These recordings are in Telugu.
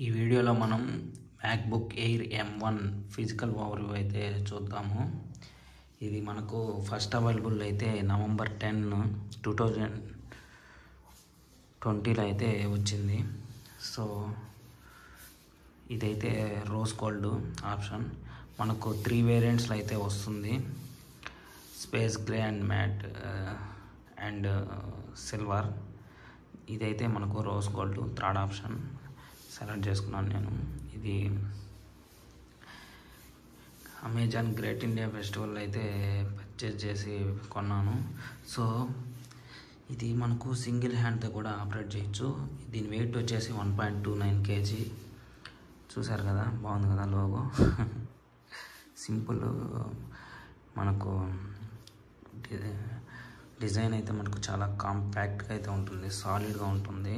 ఈ వీడియోలో మనం MacBook air M1 physical overview అయితే చూద్దాము. ఇది మనకు ఫస్ట్ అవైలబుల్ అయితే November 10, 2020లో అయితే వచ్చింది. సో ఇదైతే రోజ్ గోల్డ్ ఆప్షన్. మనకు 3 వేరియంట్స్లో అయితే వస్తుంది. Space grey and matte and silver. ఇదైతే మనకు rose gold third option select చేసుకున్నాను నేను. ఇది అమెజాన్ గ్రేట్ ఇండియా ఫెస్టివల్ అయితే పర్చేజ్ చేసి కొన్నాను. సో ఇది మనకు సింగిల్ హ్యాండ్తో కూడా ఆపరేట్ చేయొచ్చు. దీని వెయిట్ వచ్చేసి 1.29 kg. చూసారు కదా, బాగుంది కదా లోగో. సింపుల్. మనకు డిజైన్ అయితే మనకు చాలా కాంపాక్ట్గా అయితే ఉంటుంది, సాలిడ్గా ఉంటుంది.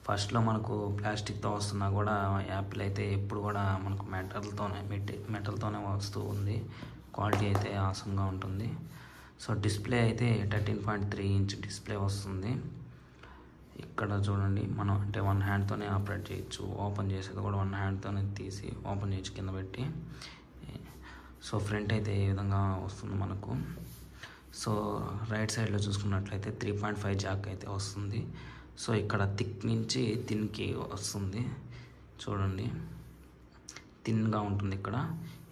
ఫస్ట్లో మనకు ప్లాస్టిక్తో వస్తున్నా కూడా యాపిల్ అయితే ఎప్పుడు కూడా మనకు మెటల్తోనే వస్తూ ఉంది. క్వాలిటీ అయితే ఆసంగా ఉంటుంది. సో డిస్ప్లే అయితే 13.3 ఇంచ్ డిస్ప్లే వస్తుంది. ఇక్కడ చూడండి, మనం అంటే 1 హ్యాండ్తోనే ఆపరేట్ చేయొచ్చు. ఓపెన్ చేసేది కూడా 1 హ్యాండ్తోనే తీసి ఓపెన్ చేయొచ్చు కింద పెట్టి. సో ఫ్రంట్ అయితే ఏ విధంగా వస్తుంది మనకు. సో రైట్ సైడ్లో చూసుకున్నట్లయితే 3.5 జాక్ అయితే వస్తుంది. సో ఇక్కడ థిక్ నుంచి థిన్కి వస్తుంది. చూడండి, థిన్గా ఉంటుంది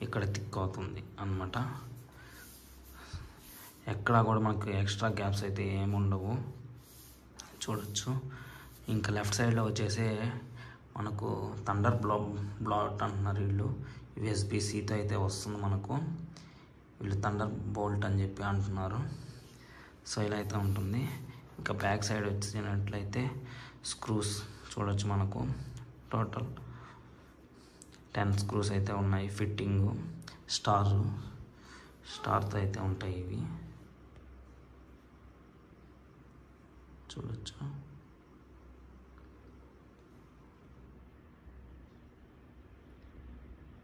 ఇక్కడ థిక్ అవుతుంది అన్నమాట. ఎక్కడా కూడా మనకు ఎక్స్ట్రా గ్యాప్స్ అయితే ఏమి ఉండవు, చూడొచ్చు. ఇంకా లెఫ్ట్ సైడ్లో వచ్చేసి మనకు థండర్ బ్లాట్ అంటున్నారు వీళ్ళు. USB-Cతో అయితే వస్తుంది మనకు. వీళ్ళు థండర్ బోల్ట్ అని చెప్పి అంటున్నారు. సో ఇలా అయితే ఉంటుంది. ఇంకా బ్యాక్ సైడ్ వచ్చినట్లయితే స్క్రూస్ చూడొచ్చు. మనకు టోటల్ 10 స్క్రూస్ అయితే ఉన్నాయి. ఫిట్టింగు స్టార్తో అయితే ఉంటాయి ఇవి, చూడొచ్చు.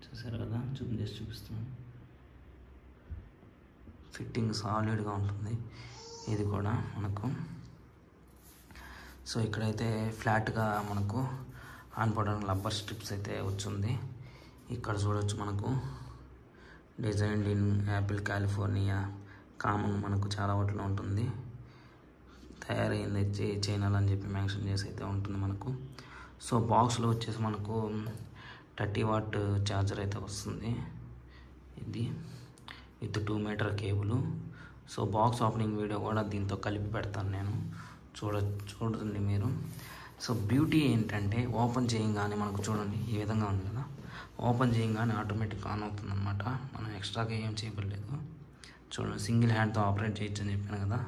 చూసారు కదా, జూమ్ చేసి చూపిస్తున్నాను. ఫిట్టింగ్ సాలిడ్గా ఉంటుంది ఇది కూడా మనకు. సో ఇక్కడైతే ఫ్లాట్గా మనకు ఆన్ పడడానికి రబ్బర్ స్ట్రిప్స్ అయితే వచ్చింది. ఇక్కడ చూడొచ్చు, మనకు designed in Apple California common మనకు చాలా వాటిలో ఉంటుంది. తయారైంది వచ్చి చైనాలో అని చెప్పి మెన్షన్ చేసి అయితే ఉంటుంది మనకు. సో బాక్స్లో వచ్చేసి మనకు 30 వాట్ ఛార్జర్ అయితే వస్తుంది. ఇది with 2 metre cable. So box opening video కూడా దీంతో కలిపి పెడతాను నేను, చూడండి మీరు. సో బ్యూటీ ఏంటంటే ఓపెన్ చేయగానే మనకు చూడండి ఈ విధంగా ఉంది కదా. ఓపెన్ చేయగానే ఆటోమేటిక్ ఆన్ అవుతుంది అనమాట. మనం ఎక్స్ట్రాగా ఏం చేయలేదు. చూడండి, సింగిల్ హ్యాండ్తో ఆపరేట్ చేయొచ్చు అని చెప్పాను కదా.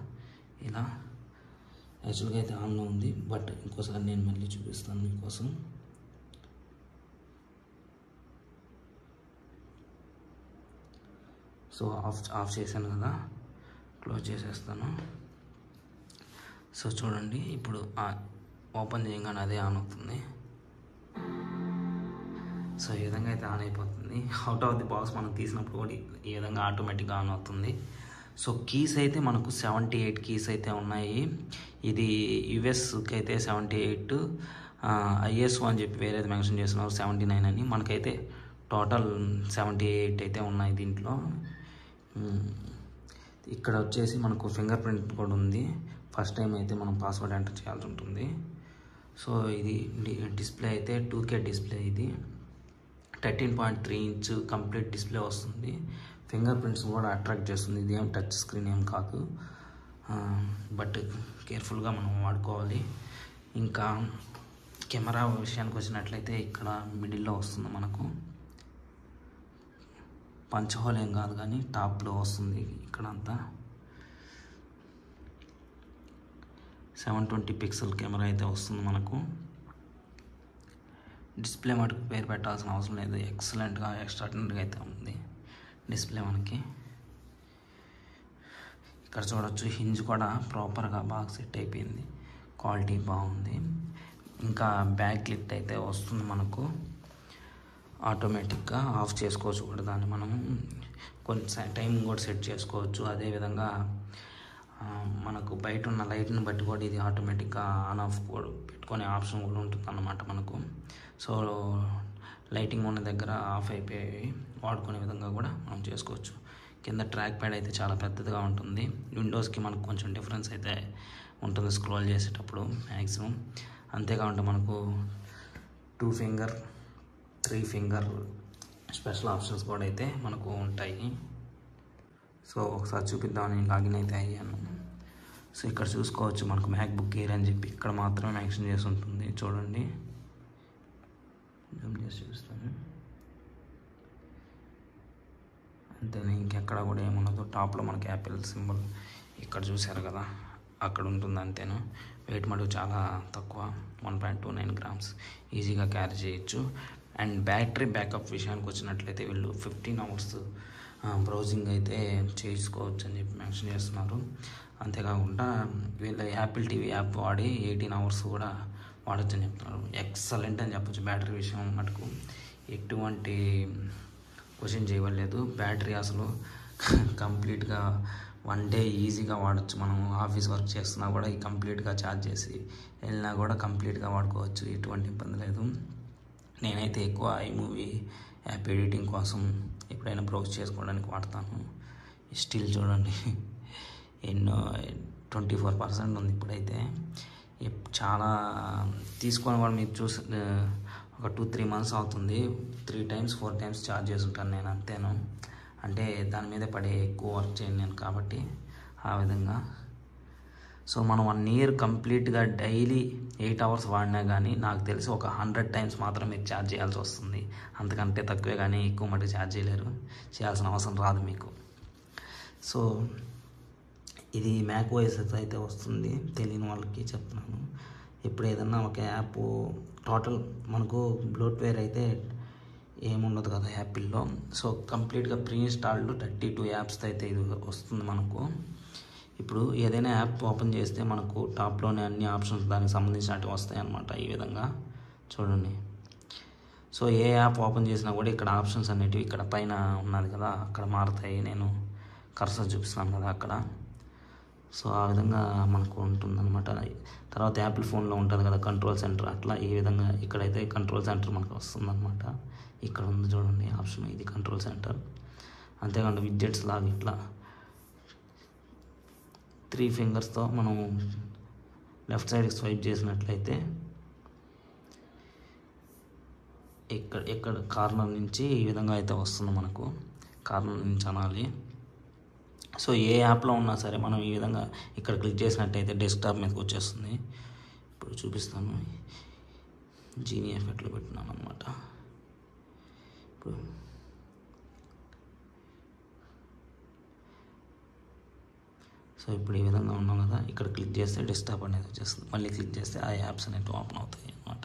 ఇలా యాక్చువల్గా అయితే ఆన్లో ఉంది, బట్ ఇంకోసారి నేను మళ్ళీ చూపిస్తాను మీకోసం. సో ఆఫ్ చేశాను కదా, క్లోజ్ చేసేస్తాను. సో చూడండి, ఇప్పుడు ఓపెన్ చేయగానే అదే ఆన్ అవుతుంది. సో ఈ విధంగా అయితే ఆన్ అయిపోతుంది. అవుట్ ఆఫ్ ది బాక్స్ మనం తీసినప్పుడు కూడా ఈ విధంగా ఆటోమేటిక్గా ఆన్ అవుతుంది. సో కీస్ అయితే మనకు 78 కీస్ అయితే ఉన్నాయి. ఇది యుఎస్కి అయితే 78, ISO అని చెప్పి వేరేది మెన్షన్ చేస్తున్నారు 79 అని. మనకైతే టోటల్ 78 అయితే ఉన్నాయి దీంట్లో. ఇక్కడ వచ్చేసి మనకు ఫింగర్ ప్రింట్ కూడా ఉంది. ఫస్ట్ టైం అయితే మనం పాస్వర్డ్ ఎంటర్ చేయాల్సి ఉంటుంది. సో ఇది డిస్ప్లే అయితే 2K డిస్ప్లే. ఇది 13.3 ఇంచ్ కంప్లీట్ డిస్ప్లే వస్తుంది. ఫింగర్ ప్రింట్స్ కూడా అట్రాక్ట్ చేస్తుంది. ఇది ఏం టచ్ స్క్రీన్ ఏం కాదు, బట్ కేర్ఫుల్గా మనం వాడుకోవాలి. ఇంకా కెమెరా విషయానికి వచ్చినట్లయితే ఇక్కడ మిడిల్లో వస్తుంది మనకు. పంచ్ హోల్ ఏం కాదు కానీ టాప్లో వస్తుంది. ఇక్కడంతా 720 పిక్సెల్ కెమెరా అయితే వస్తుంది మనకు. డిస్ప్లే మటుకు పేరు పెట్టాల్సిన అవసరం లేదు. ఎక్సలెంట్గా ఎక్స్ట్రాడినరీగా అయితే ఉంది డిస్ప్లే మనకి. ఇక్కడ చూడొచ్చు, హింజ్ కూడా ప్రాపర్గా బాగా సెట్ అయిపోయింది, క్వాలిటీ బాగుంది. ఇంకా బ్యాక్ లిఫ్ట్ అయితే వస్తుంది మనకు. ఆటోమేటిక్గా ఆఫ్ చేసుకోవచ్చు కూడా దాన్ని. మనం కొంచెం టైం కూడా సెట్ చేసుకోవచ్చు. అదేవిధంగా మనకు బయట ఉన్న లైట్ని బట్టి కూడా ఇది ఆటోమేటిక్గా ఆన్ ఆఫ్ కూడా పెట్టుకునే ఆప్షన్ కూడా ఉంటుంది అన్నమాట మనకు. సో లైటింగ్ ఉన్న దగ్గర ఆఫ్ అయిపోయి వాడుకునే విధంగా కూడా మనం చేసుకోవచ్చు. కింద ట్రాక్ ప్యాడ్ అయితే చాలా పెద్దదిగా ఉంటుంది. విండోస్కి మనకు కొంచెం డిఫరెన్స్ అయితే ఉంటుంది స్క్రోల్ చేసేటప్పుడు మ్యాక్సిమం. అంతేకాకుండా మనకు 2 ఫింగర్ 3 ఫింగర్ స్పెషల్ ఆప్షన్స్ కూడా అయితే మనకు ఉంటాయి. సో ఒకసారి చూపిద్దామని లాగిన్ అయితే అయ్యాను. సో ఇక్కడ చూసుకోవచ్చు మనకు మ్యాక్బుక్ ఎయిర్ అని చెప్పి ఇక్కడ మాత్రమే మెన్షన్ చేసి ఉంటుంది. చూడండి, జూమ్ చేసి చూస్తాను. అంతేనే, ఇంకెక్కడ కూడా ఏమున్నదో. టాప్లో మనకి యాపిల్ సింబల్ ఇక్కడ చూసారు కదా, అక్కడ ఉంటుంది. అంతేను. వెయిట్ మటుకు చాలా తక్కువ, 1.29 grams, ఈజీగా క్యారీ చేయొచ్చు. అండ్ బ్యాటరీ బ్యాకప్ విషయానికి వచ్చినట్లయితే వీళ్ళు 15 hours బ్రౌజింగ్ అయితే చేసుకోవచ్చు అని చెప్పి మెన్షన్ చేస్తున్నారు. అంతేకాకుండా వీళ్ళ యాపిల్ టీవీ యాప్ వాడి 18 hours కూడా వాడచ్చు అని చెప్తున్నారు. ఎక్సలెంట్ అని చెప్పొచ్చు బ్యాటరీ విషయం మటుకు. ఎటువంటి క్వశ్చన్ చేయలేదు. బ్యాటరీ అసలు కంప్లీట్గా 1 day ఈజీగా వాడచ్చు. మనం ఆఫీస్ వర్క్ చేస్తున్నా కూడా ఈ కంప్లీట్గా ఛార్జ్ చేసి వెళ్ళినా కూడా కంప్లీట్గా వాడుకోవచ్చు, ఎటువంటి ఇబ్బంది లేదు. నేనైతే ఎక్కువ iMovie యాప్ ఎడిటింగ్ కోసం ఎప్పుడైనా బ్రౌజ్ చేసుకోవడానికి వాడతాను. స్టిల్ చూడండి ఎన్నో 24% ఉంది ఇప్పుడైతే. చాలా తీసుకొని కూడా మీరు చూసి ఒక 2-3 months అవుతుంది. 3 times 4 times ఛార్జ్ చేసుంటాను నేను, అంతేను. అంటే దాని మీద పడే ఎక్కువ వర్క్ చేయను నేను కాబట్టి ఆ విధంగా. సో మనం 1 year కంప్లీట్గా డైలీ 8 hours వాడినా కానీ నాకు తెలిసి ఒక 100 times మాత్రం మీరు ఛార్జ్ చేయాల్సి వస్తుంది. అంతకంటే తక్కువే కానీ ఎక్కువ మటుకు ఛార్జ్ చేయలేరు, చేయాల్సిన అవసరం రాదు మీకు. సో ఇది macOS అయితే వస్తుంది, తెలియని వాళ్ళకి చెప్తున్నాను. ఇప్పుడు ఏదన్నా ఒక యాప్ టోటల్ మనకు బ్లోట్వేర్ అయితే ఏముండదు కదా యాపిల్లో. సో కంప్లీట్గా ప్రీ ఇన్స్టాల్డ్ 32 apps అయితే ఇది వస్తుంది మనకు. ఇప్పుడు ఏదైనా యాప్ ఓపెన్ చేస్తే మనకు టాప్లోనే అన్ని ఆప్షన్స్ దానికి సంబంధించినట్టు వస్తాయి అన్నమాట. ఈ విధంగా చూడండి. సో ఏ యాప్ ఓపెన్ చేసినా కూడా ఇక్కడ ఆప్షన్స్ అనేటివి ఇక్కడ పైన ఉన్నది కదా అక్కడ మారుతాయి. నేను కర్సర్ చూపిస్తున్నాను కదా అక్కడ. సో ఆ విధంగా మనకు ఉంటుందన్నమాట. తర్వాత యాపిల్ ఫోన్లో ఉంటుంది కదా కంట్రోల్ సెంటర్, అట్లా ఈ విధంగా ఇక్కడైతే కంట్రోల్ సెంటర్ మనకు వస్తుందన్నమాట. ఇక్కడ ఉంది చూడండి ఆప్షన్, ఇది కంట్రోల్ సెంటర్. అంతేకాకుండా విడ్జెట్స్ లాగా ఇట్లా 3 ఫింగర్స్తో మనం లెఫ్ట్ సైడ్కి స్వైప్ చేసినట్లయితే ఇక్కడ కార్నర్ నుంచి ఈ విధంగా అయితే వస్తుంది మనకు. కార్నర్ నుంచి అనాలి. సో ఏ యాప్లో ఉన్నా సరే మనం ఈ విధంగా ఇక్కడ క్లిక్ చేసినట్టయితే డెస్క్టాప్ మీదకి వచ్చేస్తుంది. ఇప్పుడు చూపిస్తాను. జీనీ ఎఫెక్ట్లో పెట్టినాను అనమాట. ఇప్పుడు సో ఇప్పుడు ఈ విధంగా ఉన్నాం కదా, ఇక్కడ క్లిక్ చేస్తే డెస్క్టాప్ అనేది వచ్చేస్తుంది. మళ్ళీ క్లిక్ చేస్తే ఆ యాప్స్ అనేవి ఓపెన్ అవుతాయి అన్నమాట.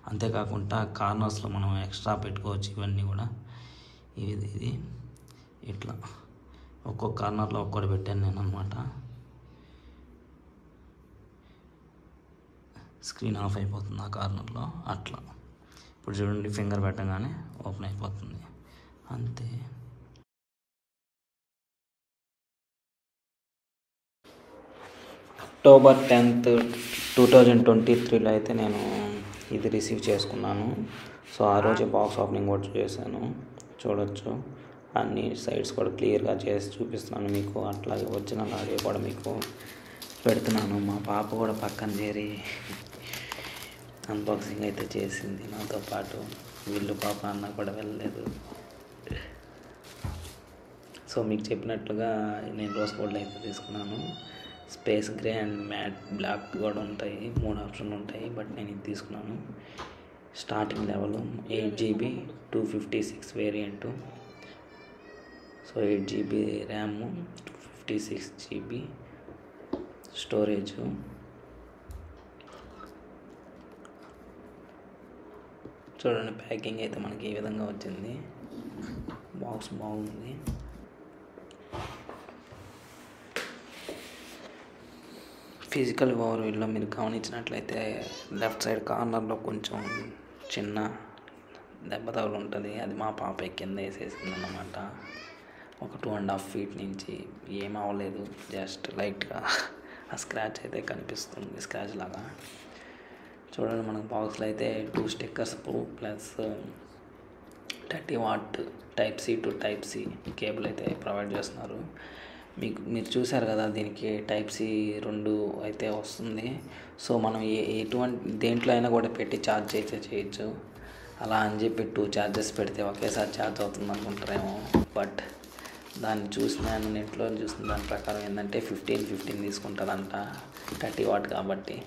అంతేకాకుండా కార్నర్స్లో మనం ఎక్స్ట్రా పెట్టుకోవచ్చు ఇవన్నీ కూడా. ఇది ఇట్లా ఒక్కొక్క కార్నర్లో ఒక్కటి పెట్టాను నేను అనమాట. స్క్రీన్ ఆఫ్ అయిపోతుంది ఆ కార్నర్లో అట్లా. ఇప్పుడు చూడండి, ఫింగర్ పెట్టగానే ఓపెన్ అయిపోతుంది, అంతే. October 10th, 2023లో అయితే నేను ఇది రిసీవ్ చేసుకున్నాను. సో ఆ రోజే బాక్స్ ఓపెనింగ్ కూడా చేశాను, చూడొచ్చు. అన్ని సైడ్స్ కూడా క్లియర్గా చేసి చూపిస్తున్నాను మీకు. అట్లాగే ఒరిజినల్ ఆడియో కూడా మీకు పెడుతున్నాను. మా పాప కూడా పక్కన చేరి అన్బాక్సింగ్ అయితే చేసింది నాతో పాటు. వీళ్ళు పాప అన్న కూడా వెళ్ళలేదు. సో మీకు చెప్పినట్లుగా నేను రోజ్ గోల్డ్ అయితే తీసుకున్నాను. Space grey and matte black కూడా ఉంటాయి, 3 ఆప్షన్లు ఉంటాయి. బట్ నేను ఇది తీసుకున్నాను. Starting level 8GB 256 variant. So 8GB RAM, 256GB storage. చూడండి, ప్యాకింగ్ అయితే మనకి ఈ విధంగా వచ్చింది. బాక్స్ బాగుంది. ఫిజికల్ ఓవర్వ్యూలో మీరు గమనించినట్లయితే లెఫ్ట్ సైడ్ కార్నర్లో కొంచెం చిన్న దెబ్బ తగులు ఉంటుంది. అది మా పాప కింద వేసేసింది అన్నమాట. ఒక 2.5 feet నుంచి ఏం అవ్వలేదు, జస్ట్ లైట్గా ఆ స్క్రాచ్ అయితే కనిపిస్తుంది, స్క్రాచ్ లాగా. చూడండి మనకు బాక్స్లో అయితే 2 stickers plus 30 watt type C to type C cable అయితే ప్రొవైడ్ చేస్తున్నారు. మీరు చూసారు కదా, దీనికి టైప్ సి 2 అయితే వస్తుంది. సో మనం ఎటువంటి దేంట్లో అయినా కూడా పెట్టి ఛార్జ్ అయితే చేయొచ్చు. అలా అని చెప్పి 2 ఛార్జెస్ పెడితే ఒకేసారి ఛార్జ్ అవుతుంది అనుకుంటారేమో, బట్ దాన్ని చూసినాను, నెట్లో చూసిన దాని ప్రకారం ఏంటంటే 15 తీసుకుంటుందంట 30 watt కాబట్టి.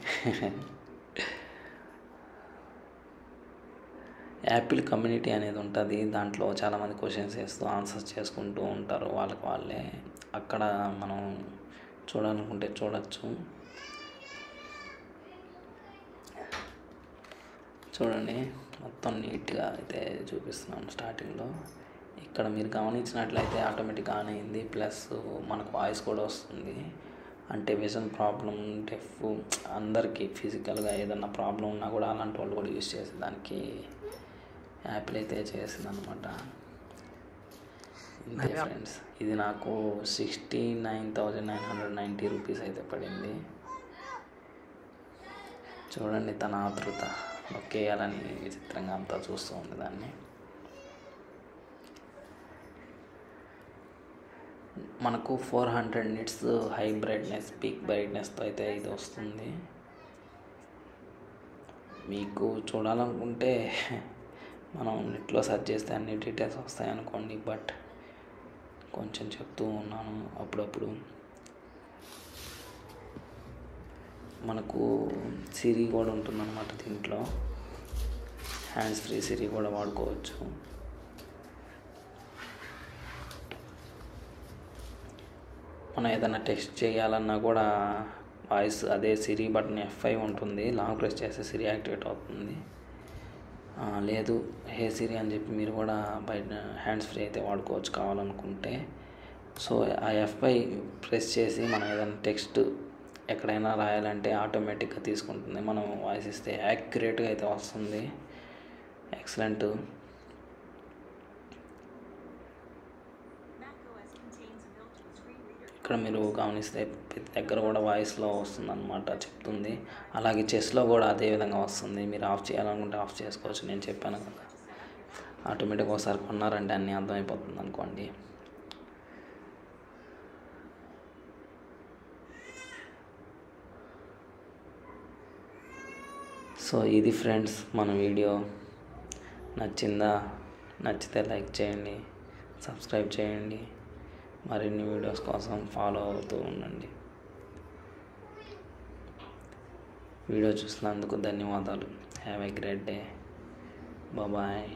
యాపిల్ కమ్యూనిటీ అనేది ఉంటుంది, దాంట్లో చాలామంది క్వశ్చన్స్ వేస్తూ ఆన్సర్స్ చేసుకుంటూ ఉంటారు వాళ్ళకి వాళ్ళే. అక్కడ మనం చూడాలనుకుంటే చూడొచ్చు. చూడండి మొత్తం నీట్గా అయితే చూపిస్తున్నాను స్టార్టింగ్లో. ఇక్కడ మీరు గమనించినట్లయితే ఆటోమేటిక్గా ఆన్ అయింది, ప్లస్ మనకు వాయిస్ కూడా వస్తుంది. అంటే విజన్ ప్రాబ్లం, డెఫ్ అందరికీ ఫిజికల్గా ఏదన్నా ప్రాబ్లం ఉన్నా కూడా అలాంటి వాళ్ళు కూడా యూజ్ చేసేదానికి యాపిల్ అయితే చేసింది అనమాట. ఇంతే ఫ్రెండ్స్, ఇది నాకు 69,990 రూపీస్ అయితే పడింది. చూడండి తన ఆతృత, నొక్కేయాలని విచిత్రంగా అంతా చూస్తూ ఉంది దాన్ని. మనకు 400 nits హై బ్రైట్నెస్, పీక్ బ్రైట్నెస్తో అయితే ఇది వస్తుంది. మీకు చూడాలనుకుంటే మనం నెట్లో సెర్చ్ చేస్తే అన్ని డీటెయిల్స్ వస్తాయి అనుకోండి, బట్ కొంచెం చెప్తూ ఉన్నాను అప్పుడప్పుడు. మనకు సిరి కూడా ఉంటుందన్నమాట దీంట్లో, హ్యాండ్స్ ఫ్రీ సిరి కూడా వాడుకోవచ్చు. మనం ఏదైనా టెక్స్ట్ చేయాలన్నా కూడా వాయిస్ అదే సిరి బటన్ F5 ఉంటుంది, లాంగ్ ప్రెస్ చేస్తే సిరి యాక్టివేట్ అవుతుంది. లేదు హే సిరి అని చెప్పి మీరు కూడా బయట హ్యాండ్స్ ఫ్రీ అయితే వాడుకోవచ్చు కావాలనుకుంటే. సో ఆ F5 ప్రెస్ చేసి మనం ఏదైనా టెక్స్ట్ ఎక్కడైనా రాయాలంటే ఆటోమేటిక్గా తీసుకుంటుంది. మనం వాయిస్ ఇస్తే యాక్యురేట్గా అయితే వస్తుంది. ఎక్సలెంట్. ఇక్కడ మీరు గమనిస్తే ప్రతి దగ్గర కూడా వాయిస్లో వస్తుంది అనమాట, చెప్తుంది. అలాగే చెస్లో కూడా అదే విధంగా వస్తుంది. మీరు ఆఫ్ చేయాలనుకుంటే ఆఫ్ చేసుకోవచ్చు, నేను చెప్పాను కదా. ఆటోమేటిక్గా ఒకసారి కొన్నారంటే అన్నీ అర్థమైపోతుంది అనుకోండి. సో ఇది ఫ్రెండ్స్ మన వీడియో. నచ్చితే లైక్ చేయండి, సబ్స్క్రైబ్ చేయండి. మరిన్ని వీడియోస్ కోసం ఫాలో అవుతూ ఉండండి. వీడియో చూసినందుకు ధన్యవాదాలు. Have a great day. Bye.